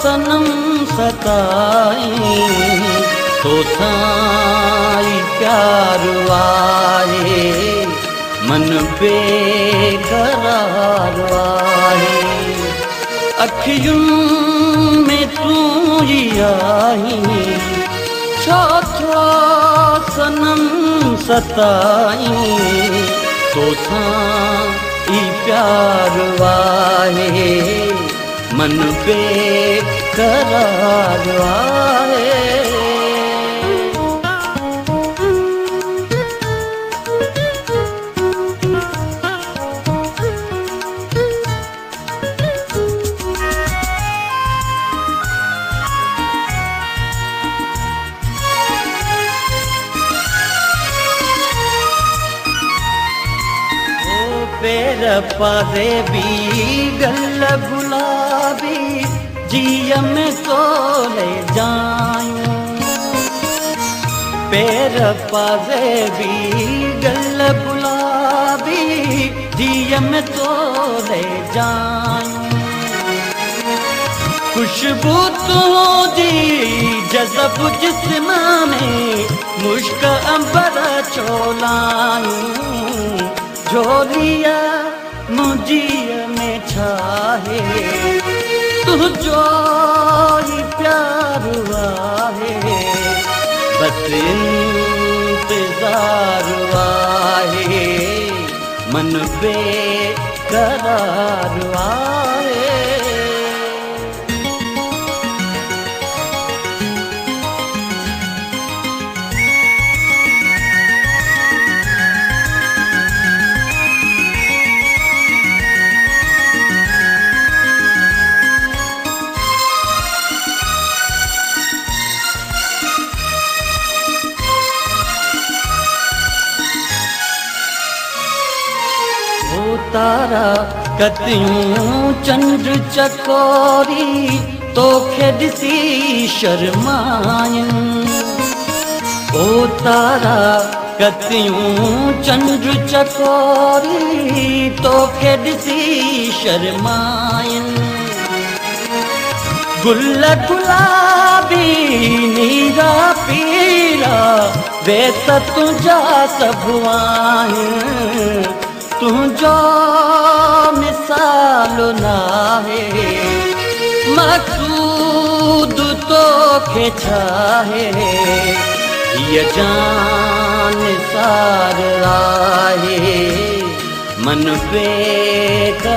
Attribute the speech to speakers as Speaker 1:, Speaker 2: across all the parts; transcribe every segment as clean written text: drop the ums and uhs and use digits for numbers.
Speaker 1: सनम सताई तो साई प्यार वाहे मन बेकरार वाहे अखियुन में तू ही आई छो सनम सताई तो साई प्यार वाहे मन बेकरार वाहे पेर पारे भी गल गुलाबी जिय में तो ले जायूं पेर पारे भी गल गुलाबी जिय में तो ले जायूं खुशबू तो दी जज़ब जिस्म में मुश्क अंबर चोलायूं झोलिया मुझिय में छाहे तू जो ही प्यार वाहे बस इंतजार वाहे मन बेकरार वाहे तारा कतियूं चंद्र चकोरी तो ॾिसी शर्मायूं ओ तारा कतियूं चंद्र चकोरी तो ॾिसी शर्मायूं गुल गुलाबी नीरा पीला वे त तुझा सभु आहिनि तुझो मिसाल नाहे मक़सूद तोखे छाहे ये जान सार आहे मन बेकरार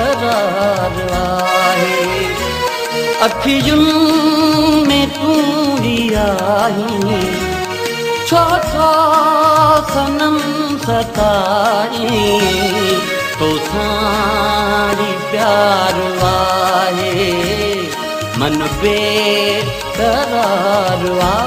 Speaker 1: आहे अखियुन में तू ही आई छो सनम सताई तो सारी प्यार वाहे मन बेकरार वाहे